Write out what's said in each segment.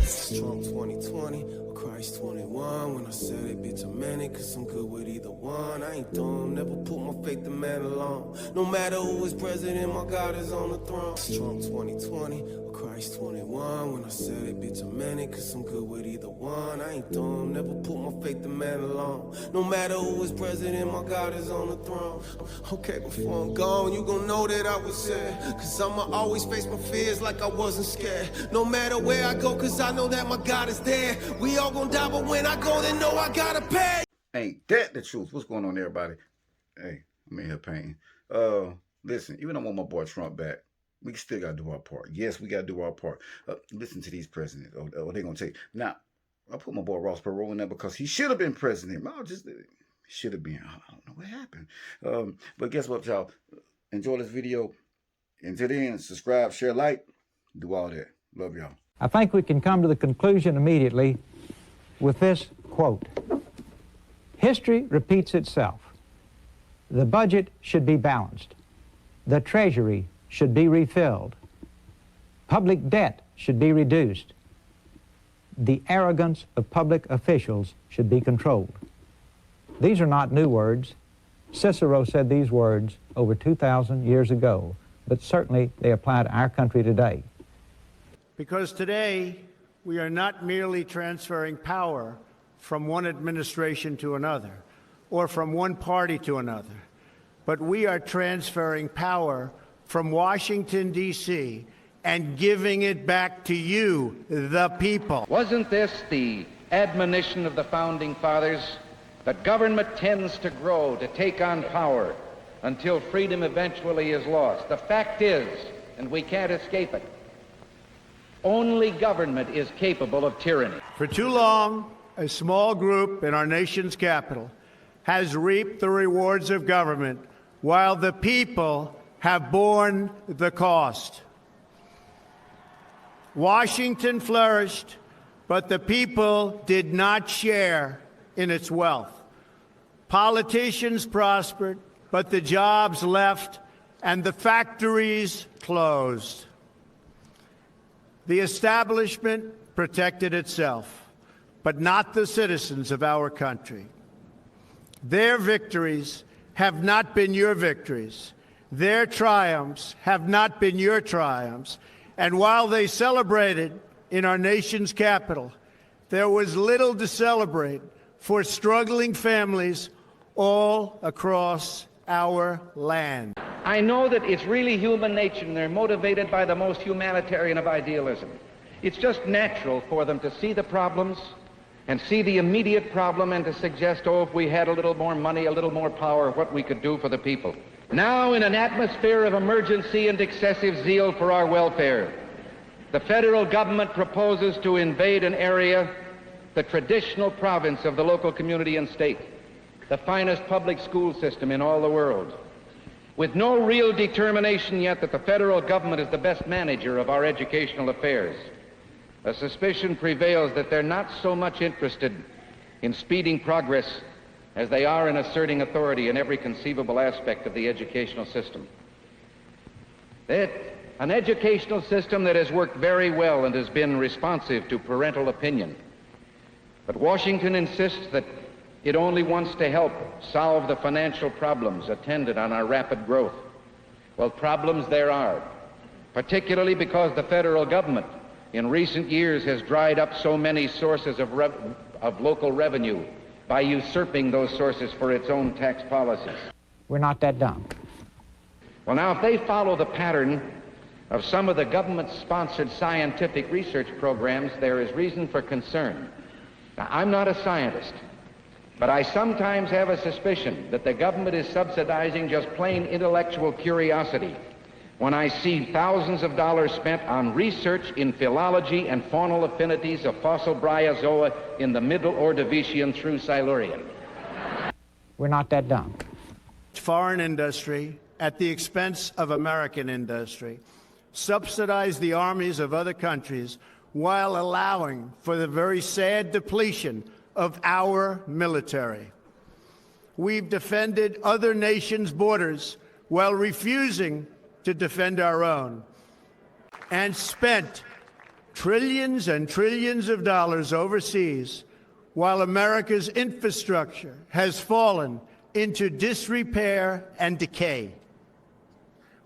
Trump 2020 or Christ 21. When I said it, bitch, I meant it, cause I'm good with either one. I ain't dumb, never put my faith in man alone. No matter who is president, my God is on the throne. Trump 2020 or Christ 21. When I said it, bitch, I meant it, cause I'm good with either one. I ain't dumb, never put my faith in man alone. No matter who is president, my God is on the throne. Okay, before I'm gone, you gon' know that I was sad, cause I'ma always face my fears like I wasn't scared. No matter where I go, cause I know that my God is there. We all gon' die, but when I go, they know I gotta pay. Ain't that the truth? What's going on, everybody? Hey, I'm in here painting. Listen, even though I want my boy Trump back, we still gotta do our part. Yes, we gotta do our part. Listen to these presidents. What they gonna take? Now, I put my boy Ross Perot in there because he should have been president. No, just should have been. I don't know what happened. But guess what, y'all? Enjoy this video. Until then, subscribe, share, like, do all that. Love y'all. I think we can come to the conclusion immediately with this quote. History repeats itself. The budget should be balanced. The treasury should be refilled. Public debt should be reduced. The arrogance of public officials should be controlled. These are not new words. Cicero said these words over 2,000 years ago, but certainly they apply to our country today. Because today, we are not merely transferring power from one administration to another, or from one party to another, but we are transferring power from Washington, D.C., and giving it back to you, the people. Wasn't this the admonition of the Founding Fathers, that government tends to grow, to take on power, until freedom eventually is lost? The fact is, and we can't escape it, only government is capable of tyranny. For too long, a small group in our nation's capital has reaped the rewards of government while the people have borne the cost. Washington flourished, but the people did not share in its wealth. Politicians prospered, but the jobs left and the factories closed. The establishment protected itself, but not the citizens of our country. Their victories have not been your victories. Their triumphs have not been your triumphs. And while they celebrated in our nation's capital, there was little to celebrate for struggling families all across our land. I know that it's really human nature, and they're motivated by the most humanitarian of idealism. It's just natural for them to see the problems and see the immediate problem and to suggest, oh, if we had a little more money, a little more power, what we could do for the people. Now, in an atmosphere of emergency and excessive zeal for our welfare, the federal government proposes to invade an area, the traditional province of the local community and state, the finest public school system in all the world, with no real determination yet that the federal government is the best manager of our educational affairs. A suspicion prevails that they're not so much interested in speeding progress as they are in asserting authority in every conceivable aspect of the educational system. An educational system that has worked very well and has been responsive to parental opinion. But Washington insists that it only wants to help solve the financial problems attendant on our rapid growth. Well, problems there are, particularly because the federal government in recent years has dried up so many sources of local revenue by usurping those sources for its own tax policies. We're not that dumb. Well, now, if they follow the pattern of some of the government-sponsored scientific research programs, there is reason for concern. Now, I'm not a scientist, but I sometimes have a suspicion that the government is subsidizing just plain intellectual curiosity when I see thousands of dollars spent on research in philology and faunal affinities of fossil bryozoa in the Middle Ordovician through Silurian. We're not that dumb. Foreign industry, at the expense of American industry, subsidize the armies of other countries while allowing for the very sad depletion of our military. We've defended other nations' borders while refusing to defend our own, and spent trillions and trillions of dollars overseas, while America's infrastructure has fallen into disrepair and decay.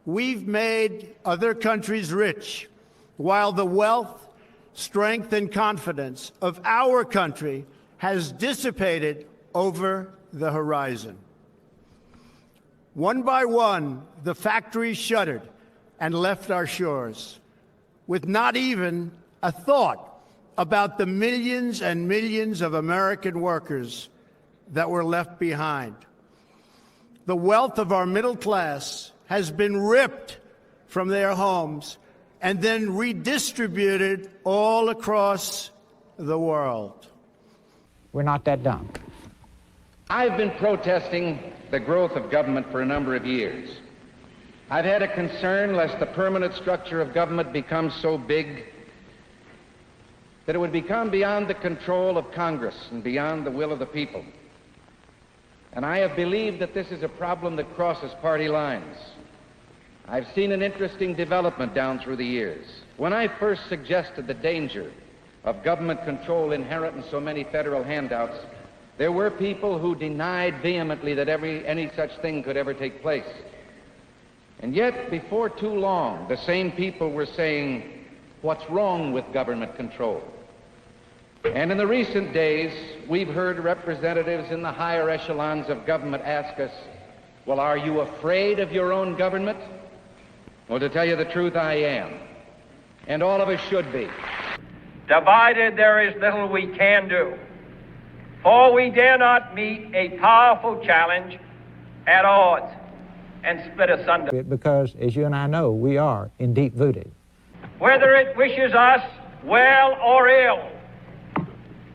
We've made other countries rich, while the wealth, strength, and confidence of our country has dissipated over the horizon. One by one, the factories shuttered and left our shores, with not even a thought about the millions and millions of American workers that were left behind. The wealth of our middle class has been ripped from their homes and then redistributed all across the world. We're not that dumb. I've been protesting the growth of government for a number of years. I've had a concern lest the permanent structure of government becomes so big that it would become beyond the control of Congress and beyond the will of the people. And I have believed that this is a problem that crosses party lines. I've seen an interesting development down through the years. When I first suggested the danger of government control inherent in so many federal handouts, there were people who denied vehemently that any such thing could ever take place. And yet, before too long, the same people were saying, what's wrong with government control? And in the recent days, we've heard representatives in the higher echelons of government ask us, well, are you afraid of your own government? Well, to tell you the truth, I am. And all of us should be. Divided, there is little we can do, for we dare not meet a powerful challenge at odds and split asunder. Because, as you and I know, we are in deep voodoo. Whether it wishes us well or ill,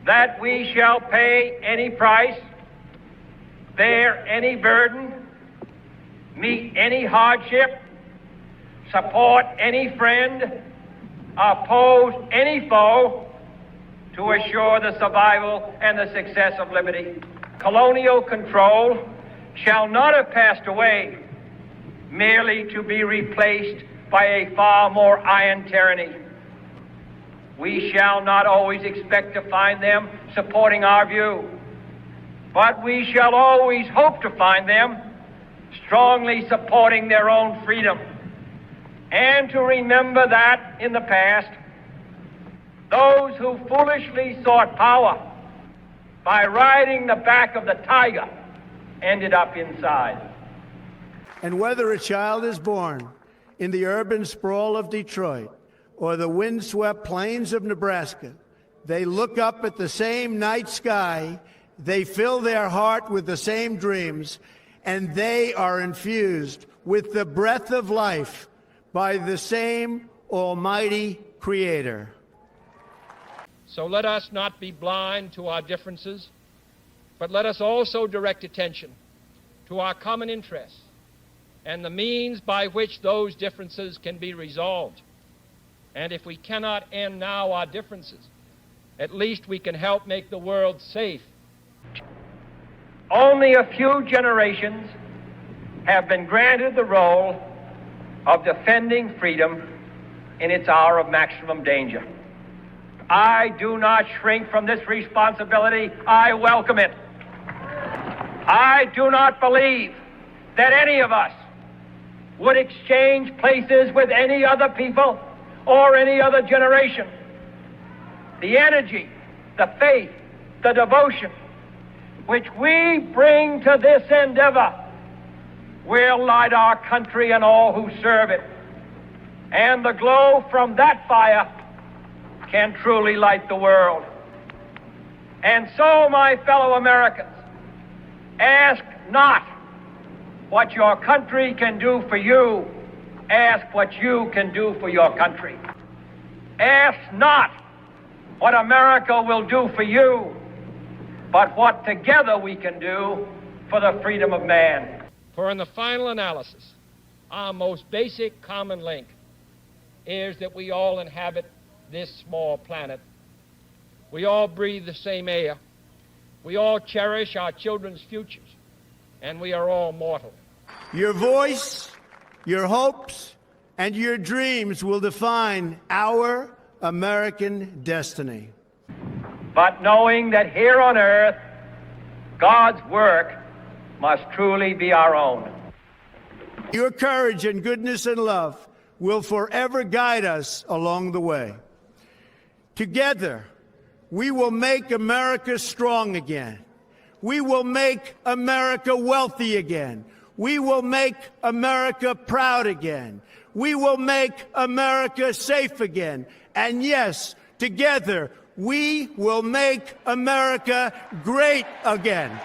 that we shall pay any price, bear any burden, meet any hardship, support any friend, oppose any foe, to assure the survival and the success of liberty. Colonial control shall not have passed away merely to be replaced by a far more iron tyranny. We shall not always expect to find them supporting our view, but we shall always hope to find them strongly supporting their own freedom, and to remember that in the past, those who foolishly sought power by riding the back of the tiger ended up inside. And whether a child is born in the urban sprawl of Detroit or the windswept plains of Nebraska, they look up at the same night sky, they fill their heart with the same dreams, and they are infused with the breath of life by the same almighty Creator. So let us not be blind to our differences, but let us also direct attention to our common interests and the means by which those differences can be resolved. And if we cannot end now our differences, at least we can help make the world safe. Only a few generations have been granted the role of defending freedom in its hour of maximum danger. I do not shrink from this responsibility. I welcome it. I do not believe that any of us would exchange places with any other people or any other generation. The energy, the faith, the devotion which we bring to this endeavor will light our country and all who serve it. And the glow from that fire can truly light the world. And so, my fellow Americans, ask not what your country can do for you, ask what you can do for your country. Ask not what America will do for you, but what together we can do for the freedom of man. For in the final analysis, our most basic common link is that we all inhabit this small planet. We all breathe the same air. We all cherish our children's futures, and we are all mortal. Your voice, your hopes, and your dreams will define our American destiny. But knowing that here on earth, God's work must truly be our own. Your courage and goodness and love will forever guide us along the way. Together, we will make America strong again. We will make America wealthy again. We will make America proud again. We will make America safe again. And yes, together, we will make America great again.